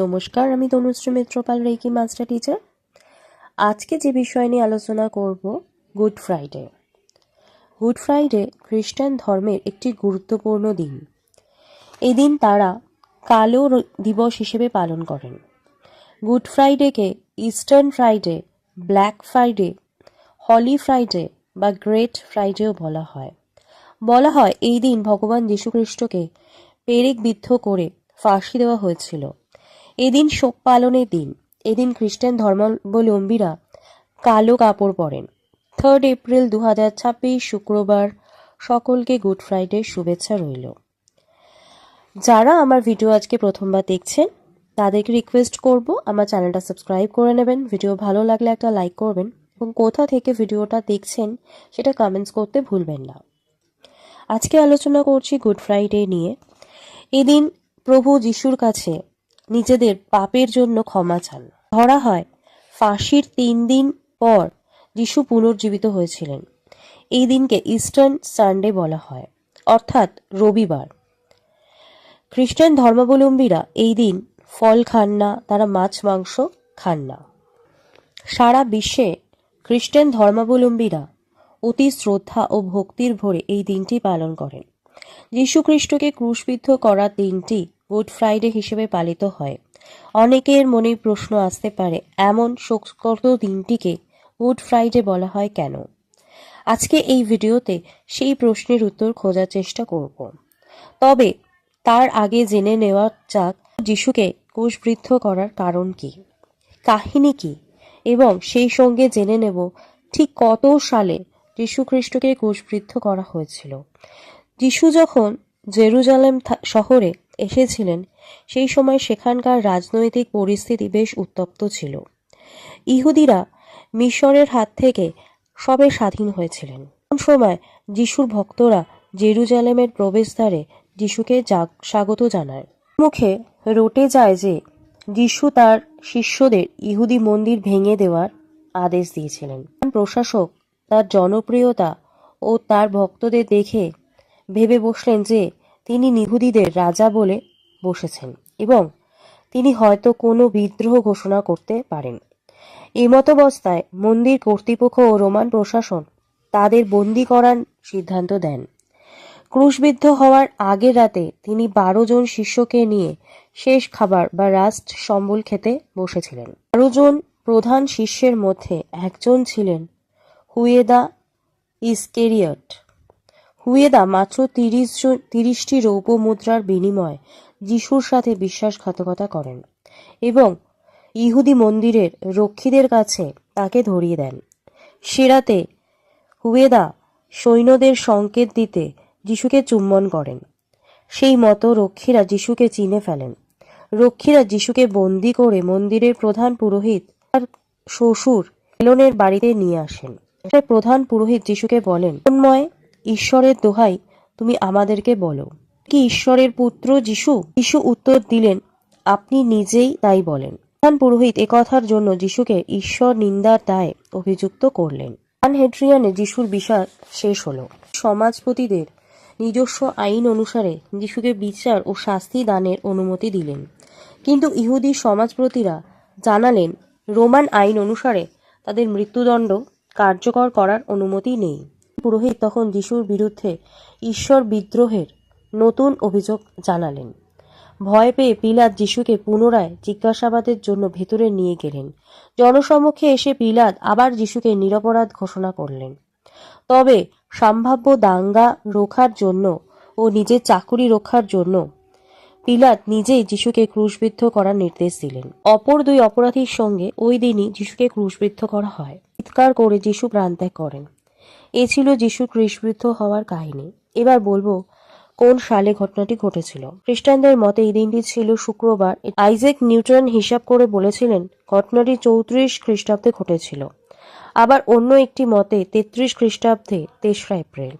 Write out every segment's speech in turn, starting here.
নমস্কার, আমি Tanushree Mitrapal, Reiki master teacher. আজকে যে বিষয় নিয়ে আলোচনা করব, গুড ফ্রাইডে। গুড ফ্রাইডে খ্রিস্টান ধর্মের একটি গুরুত্বপূর্ণ দিন। এই দিন তারা কালো দিবস হিসেবে পালন করেন। গুড ফ্রাইডেকে eastern Friday, black Friday, holy Friday বা গ্রেট ফ্রাইডেও বলা হয় এই দিন ভগবান যীশুখ্রিস্টকে পেরেক বিদ্ধ করে ফাঁসি দেওয়া হয়েছিল। এদিন শোক পালনের দিন। এদিন খ্রিস্টান ধর্মাবলম্বীরা কালো কাপড় পরেন। 3 এপ্রিল 2026 শুক্রবার সকলকে গুড ফ্রাইডে শুভেচ্ছা রইল। যারা আমার ভিডিও আজকে প্রথমবার দেখছেন তাদেরকে রিকোয়েস্ট করব আমার চ্যানেলটা সাবস্ক্রাইব করে নেবেন। ভিডিও ভালো লাগলে একটা লাইক করবেন এবং কোথা থেকে ভিডিওটা দেখছেন সেটা কমেন্টস করতে ভুলবেন না। আজকে আলোচনা করছি গুড ফ্রাইডে নিয়ে। এদিন প্রভু যিশুর কাছে নিজেদের পাপের জন্য ক্ষমা চান। ধরা হয় ফাঁসির 3 দিন পর যিশু পুনর্জীবিত হয়েছিলেন। এই দিনকে ইস্টার্ন সানডে বলা হয়, অর্থাৎ রবিবার। খ্রিস্টান ধর্মাবলম্বীরা এই দিন ফল খান না, তারা মাছ মাংস খান না। সারা বিশ্বে খ্রিস্টান ধর্মাবলম্বীরা অতি শ্রদ্ধা ও ভক্তির ভরে এই দিনটি পালন করেন। যীশুখ্রিস্টকে ক্রুশবিদ্ধ করার দিনটি গুড ফ্রাইডে হিসেবে পালিত হয়। অনেকের মনে প্রশ্ন আসতে পারে, এমন শোকস্পর্শ দিনটিকে গুড ফ্রাইডে বলা হয় কেন? আজকে এই ভিডিওতে সেই প্রশ্নের উত্তর খোঁজার চেষ্টা করব। তবে তার আগে জেনে নেওয়া যাক যিশুকে ক্রুশবিদ্ধ করার কারণ কি, কাহিনী কি, এবং সেই সঙ্গে জেনে নেব ঠিক কত সালে যীশুখ্রিস্টকে ক্রুশবিদ্ধ করা হয়েছিল। যিশু যখন জেরুজালেম শহরে এসেছিলেন সেই সময় সেখানকার রাজনৈতিক পরিস্থিতি বেশ উত্তপ্ত ছিল। ইহুদিরা মিশরের হাত থেকে সবে স্বাধীন হয়েছিলেন। কোন সময় যিশুর ভক্তরা জেরুজালেমের প্রবেশদ্বারে যিশুকে স্বাগত জানায়। মুখে রটে যায় যে যিশু তার শিষ্যদের ইহুদি মন্দির ভেঙে দেওয়ার আদেশ দিয়েছিলেন। প্রশাসক তার জনপ্রিয়তা ও তার ভক্তদের দেখে ভেবে বসলেন যে তিনি ইহুদিদের রাজা বলে বসেছেন এবং তিনি হয়তো কোনো বিদ্রোহ ঘোষণা করতে পারেন। এমতাবস্থায় মন্দির কর্তৃপক্ষ ও রোমান প্রশাসন তাদের বন্দী করার সিদ্ধান্ত দেন। ক্রুশবিদ্ধ হওয়ার আগের রাতে তিনি 12 জন শিষ্যকে নিয়ে শেষ খাবার বা লাস্ট সম্বল খেতে বসেছিলেন। 12 জন প্রধান শিষ্যের মধ্যে একজন ছিলেন হুয়েদা ইস্কেরিয়ট। হুয়েদা মাত্র 30টি রৌপ্য মুদ্রার বিনিময়ে যিশুর সাথে বিশ্বাসঘাতকতা করেন এবং ইহুদি মন্দিরের রক্ষীদের কাছে তাকে ধরিয়ে দেন। সে রাতে হুয়েদা সৈন্যদের সংকেত দিতে যিশুকে চুম্বন করেন। সেই মতো রক্ষীরা যিশুকে চিনে ফেলেন। রক্ষীরা যিশুকে বন্দি করে মন্দিরের প্রধান পুরোহিত তার শ্বশুর এলনের বাড়িতে নিয়ে আসেন। প্রধান পুরোহিত যিশুকে বলেন, তন্ময়, ঈশ্বরের দোহাই, তুমি আমাদেরকে বলো, কি ঈশ্বরের পুত্র যিশু? যিশু উত্তর দিলেন, আপনি নিজেই তাই বলেন। প্রধান পুরোহিত একথার জন্য যিশুকে ঈশ্বর নিন্দার দায়ে অভিযুক্ত করলেন। সানহেড্রিয়ানে যিশুর বিচার শেষ হলো। সমাজপতিদের নিজস্ব আইন অনুসারে যিশুকে বিচার ও শাস্তি দানের অনুমতি দিলেন, কিন্তু ইহুদি সমাজপতিরা জানালেন রোমান আইন অনুসারে তাদের মৃত্যুদণ্ড কার্যকর করার অনুমতি নেই। পুরোহিত তখন যিশুর বিরুদ্ধে ঈশ্বর বিদ্রোহের নতুন অভিযোগ জানালেন। ভয় পেয়ে পিলাত যিশুকে পুনরায় জিজ্ঞাসাবাদের জন্য ভেতরে নিয়ে গেলেন। জনসমক্ষে এসে পিলাত আবার যিশুকে নিরপরাধ ঘোষণা করলেন। তবে সম্ভাব্য দাঙ্গা রোখার জন্য ও নিজের চাকুরি রক্ষার জন্য পিলাত নিজেই যিশুকে ক্রুশবিদ্ধ করার নির্দেশ দিলেন। অপর 2 অপরাধীর সঙ্গে ওই দিনই যিশুকে ক্রুশবিদ্ধ করা হয়। চিৎকার করে যিশু প্রাণত্যাগ করেন। এ ছিল যিশু ক্রুশবিদ্ধ হওয়ার কাহিনী। এবার বলবো কোন সালে ঘটনাটি ঘটেছিল। খ্রিস্টানদের মতে এই দিনটি ছিল শুক্রবার। আইজ্যাক নিউটন হিসাব করে বলেছিলেন ঘটনাটি 34 খ্রিস্টাব্দে ঘটেছিল। আবার অন্য একটি মতে 33 খ্রিস্টাব্দে 3রা এপ্রিল।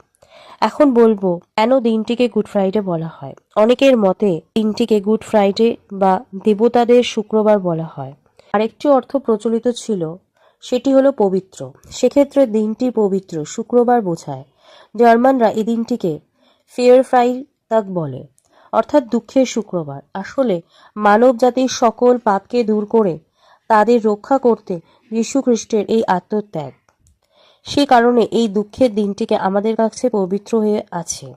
এখন বলবো কেন দিনটিকে গুড ফ্রাইডে বলা হয়। অনেকের মতে দিনটিকে গুড ফ্রাইডে বা দেবতাদের শুক্রবার বলা হয়। আরেকটি অর্থ প্রচলিত ছিল, সেটি হলো পবিত্র। সেক্ষেত্রে দিনটি পবিত্র শুক্রবার বোঝায়। জার্মানরা এই দিনটিকে ফেয়ারফ্রাইটাগ বলে। অর্থাৎ দুঃখের শুক্রবার। আসলে মানব জাতির সকল পাপকে দূর করে তাদের রক্ষা করতে যীশু খ্রিস্টের এই আত্মত্যাগ। সে কারণে এই দুঃখের দিনটিকে আমাদের কাছে পবিত্র হয়ে আছে।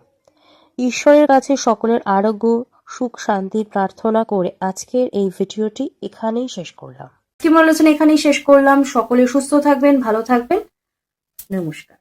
ঈশ্বরের কাছে সকলের আরোগ্য, সুখ, শান্তির প্রার্থনা করে আজকের এই ভিডিওটি এখানেই শেষ করলাম। আলোচনা এখানেই শেষ করলাম। সকলে সুস্থ থাকবেন, ভালো থাকবেন। নমস্কার।